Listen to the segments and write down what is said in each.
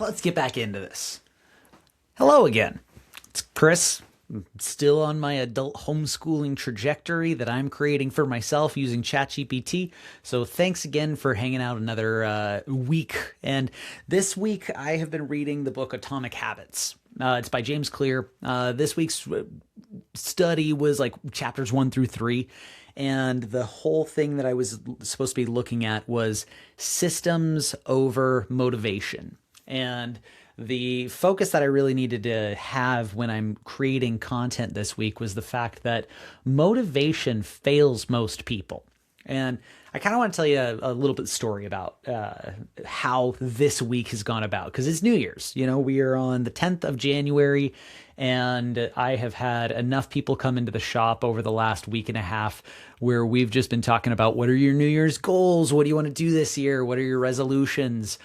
let's get back into this. Hello again. It's Chris. I'm still on my adult homeschooling trajectory that I'm creating for myself using ChatGPT. So thanks again for hanging out another week. And this week I have been reading the book Atomic Habits. It's by James Clear. This week's study was like chapters 1 through 3. And the whole thing that I was supposed to be looking at was systems over motivation. And the focus that I really needed to have when I'm creating content this week was the fact that motivation fails most people. And I kind of want to tell you a little bit story about how this week has gone about, because it's New Year's. You know, we are on the 10th of January, and I have had enough people come into the shop over the last week and a half where we've just been talking about, what are your New Year's goals? What do you want to do this year? What are your resolutions?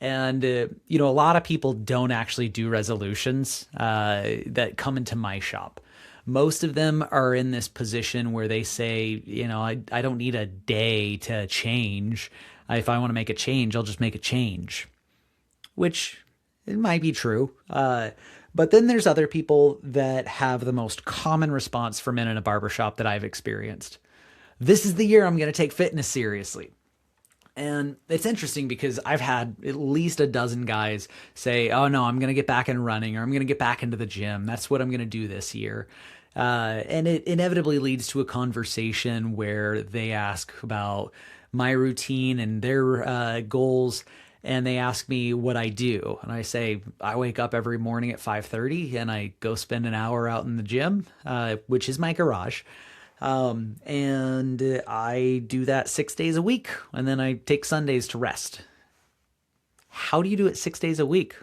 And, a lot of people don't actually do resolutions that come into my shop. Most of them are in this position where they say, I don't need a day to change. If I want to make a change, I'll just make a change, which it might be true. But then there's other people that have the most common response for men in a barbershop that I've experienced. This is the year I'm going to take fitness seriously. And it's interesting because I've had at least a dozen guys say, oh no, I'm going to get back in running, or I'm going to get back into the gym. That's what I'm going to do this year. And it inevitably leads to a conversation where they ask about my routine and their goals. And they ask me what I do. And I say, I wake up every morning at 5:30 and I go spend an hour out in the gym, which is my garage. And I do that 6 days a week, and then I take Sundays to rest. How do you do it 6 days a week?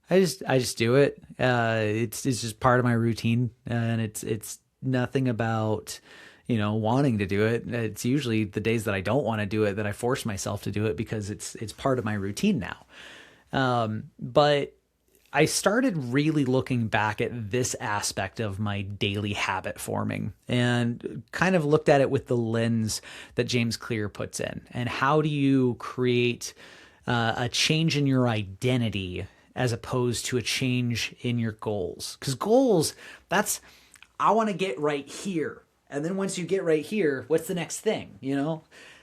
I just do it. It's just part of my routine, and it's nothing about, wanting to do it. It's usually the days that I don't want to do it that I force myself to do it because it's part of my routine now. But I started really looking back at this aspect of my daily habit forming and kind of looked at it with the lens that James Clear puts in. And how do you create a change in your identity as opposed to a change in your goals? Because goals, I want to get right here. And then once you get right here, what's the next thing,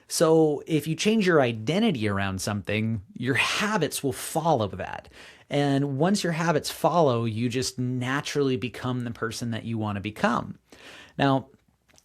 So if you change your identity around something, your habits will follow that. And once your habits follow, you just naturally become the person that you want to become. Now,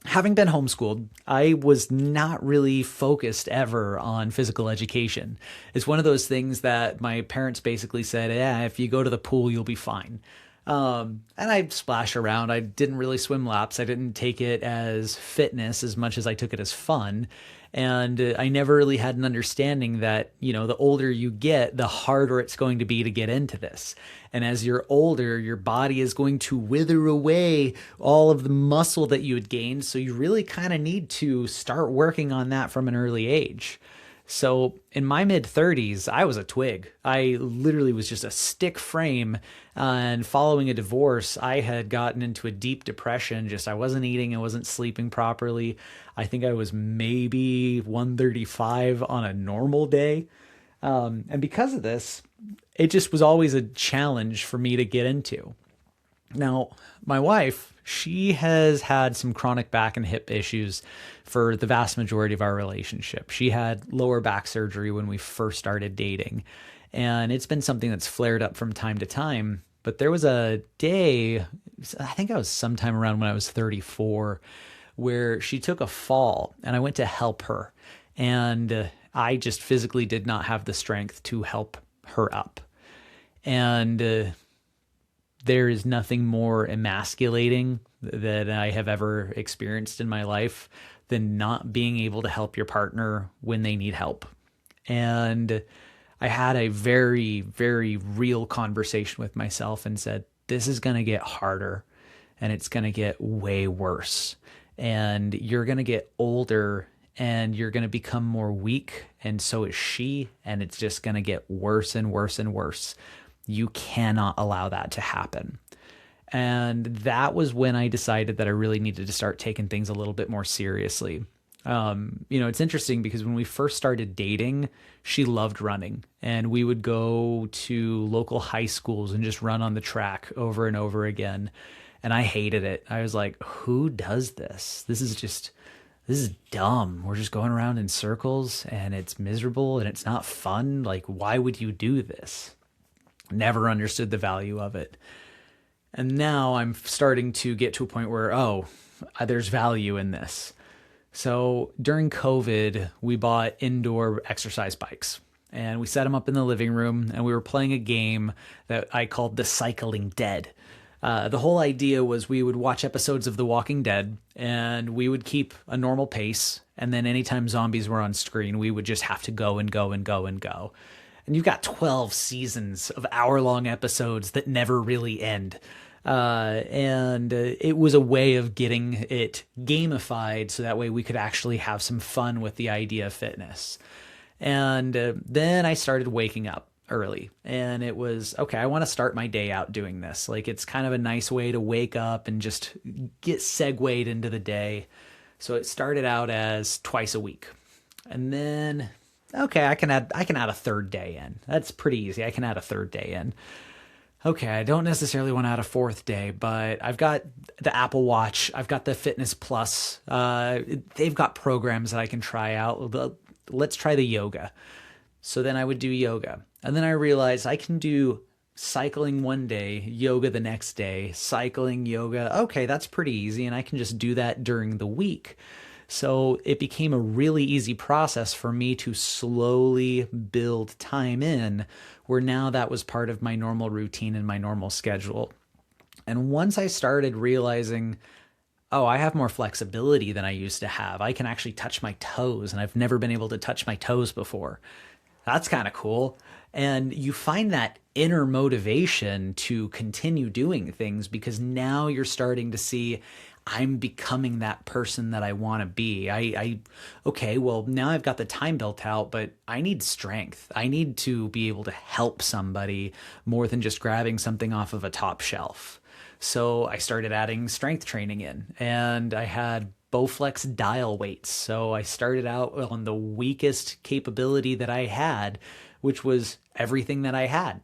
having been homeschooled, I was not really focused ever on physical education. It's one of those things that my parents basically said, if you go to the pool, you'll be fine. And I splashed around. I didn't really swim laps. I didn't take it as fitness as much as I took it as fun. And I never really had an understanding that, the older you get, the harder it's going to be to get into this. And as you're older, your body is going to wither away all of the muscle that you had gained. So you really kind of need to start working on that from an early age. So in my mid-30s, I was a twig. I literally was just a stick frame. And following a divorce, I had gotten into a deep depression. I wasn't eating, I wasn't sleeping properly. I think I was maybe 135 on a normal day. And because of this, it just was always a challenge for me to get into. Now, my wife, she has had some chronic back and hip issues for the vast majority of our relationship. She had lower back surgery when we first started dating, and it's been something that's flared up from time to time. But there was a day, I think I was sometime around when I was 34, where she took a fall, and I went to help her. And I just physically did not have the strength to help her up. And there is nothing more emasculating that I have ever experienced in my life than not being able to help your partner when they need help. And I had a very, very real conversation with myself and said, this is going to get harder, and it's going to get way worse. And you're going to get older, and you're going to become more weak, and so is she, and it's just going to get worse and worse and worse. You cannot allow that to happen. And that was when I decided that I really needed to start taking things a little bit more seriously. It's interesting because when we first started dating, she loved running, and we would go to local high schools and just run on the track over and over again. And I hated it. I was like, who does this? This is dumb. We're just going around in circles and it's miserable and it's not fun. Like, why would you do this? Never understood the value of it. And now I'm starting to get to a point where, there's value in this. So during COVID, we bought indoor exercise bikes and we set them up in the living room and we were playing a game that I called The Cycling Dead. The whole idea was we would watch episodes of The Walking Dead and we would keep a normal pace. And then anytime zombies were on screen, we would just have to go and go and go and go. And you've got 12 seasons of hour-long episodes that never really end. And it was a way of getting it gamified so that way we could actually have some fun with the idea of fitness. And then I started waking up early and it was, okay, I want to start my day out doing this. Like, it's kind of a nice way to wake up and just get segued into the day. So it started out as twice a week. And then, okay, I can add a third day in. That's pretty easy. I can add a third day in. Okay, I don't necessarily want to add a fourth day, but I've got the Apple Watch. I've got the Fitness Plus. They've got programs that I can try out. Let's try the yoga. So then I would do yoga. And then I realized I can do cycling one day, yoga the next day, cycling, yoga. Okay, that's pretty easy. And I can just do that during the week. So it became a really easy process for me to slowly build time in, where now that was part of my normal routine and my normal schedule. And once I started realizing, I have more flexibility than I used to have. I can actually touch my toes, and I've never been able to touch my toes before. That's kind of cool. And you find that inner motivation to continue doing things because now you're starting to see, I'm becoming that person that I want to be. Okay, well, now I've got the time built out, but I need strength. I need to be able to help somebody more than just grabbing something off of a top shelf. So I started adding strength training in, and I had Bowflex dial weights. So I started out on the weakest capability that I had, which was everything that I had.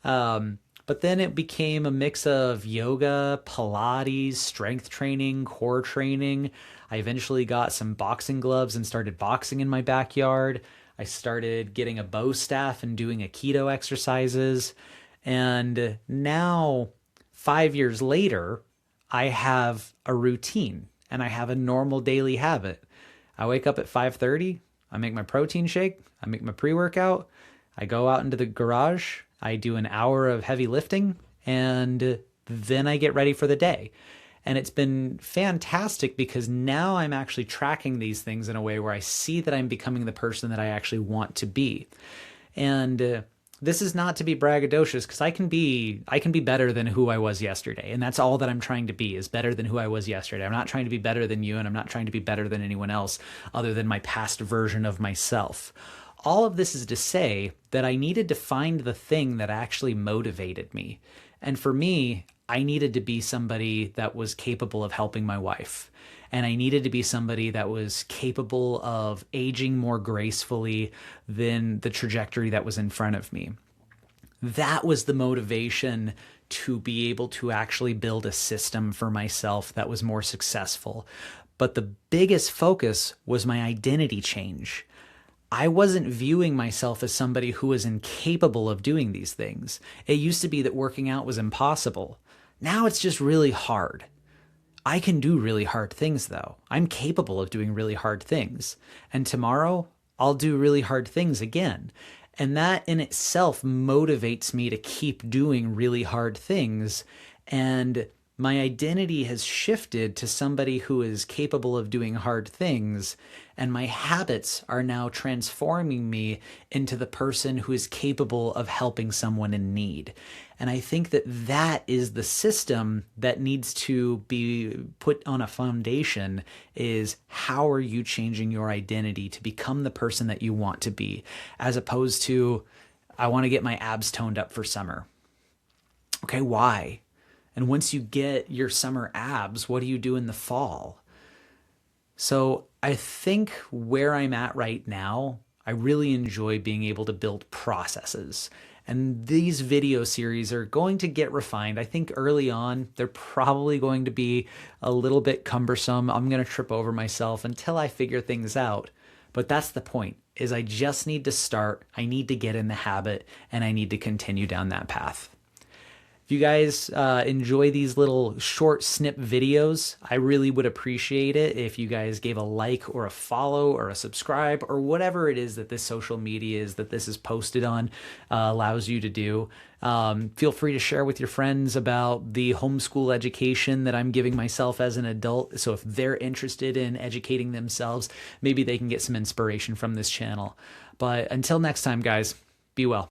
But then it became a mix of yoga, Pilates, strength training, core training. I eventually got some boxing gloves and started boxing in my backyard. I started getting a bow staff and doing Aikido exercises. And now, 5 years later, I have a routine and I have a normal daily habit. I wake up at 5:30. I make my protein shake. I make my pre-workout. I go out into the garage. I do an hour of heavy lifting, and then I get ready for the day. And it's been fantastic because now I'm actually tracking these things in a way where I see that I'm becoming the person that I actually want to be. And this is not to be braggadocious, because I can be better than who I was yesterday. And that's all that I'm trying to be, is better than who I was yesterday. I'm not trying to be better than you, and I'm not trying to be better than anyone else other than my past version of myself. All of this is to say that I needed to find the thing that actually motivated me. And for me, I needed to be somebody that was capable of helping my wife. And I needed to be somebody that was capable of aging more gracefully than the trajectory that was in front of me. That was the motivation to be able to actually build a system for myself that was more successful. But the biggest focus was my identity change. I wasn't viewing myself as somebody who was incapable of doing these things. It used to be that working out was impossible. Now it's just really hard. I can do really hard things, though. I'm capable of doing really hard things. And tomorrow, I'll do really hard things again. And that in itself motivates me to keep doing really hard things. And my identity has shifted to somebody who is capable of doing hard things, and my habits are now transforming me into the person who is capable of helping someone in need. And I think that that is the system that needs to be put on a foundation, is how are you changing your identity to become the person that you want to be, as opposed to, I want to get my abs toned up for summer. Okay, why? And once you get your summer abs, what do you do in the fall? So I think where I'm at right now, I really enjoy being able to build processes. And these video series are going to get refined. I think early on, they're probably going to be a little bit cumbersome. I'm going to trip over myself until I figure things out. But that's the point, is I just need to start, I need to get in the habit, and I need to continue down that path. If you guys enjoy these little short snip videos, I really would appreciate it if you guys gave a like or a follow or a subscribe or whatever it is that this social media is that this is posted on allows you to do. Feel free to share with your friends about the homeschool education that I'm giving myself as an adult. So if they're interested in educating themselves, maybe they can get some inspiration from this channel. But until next time, guys, be well.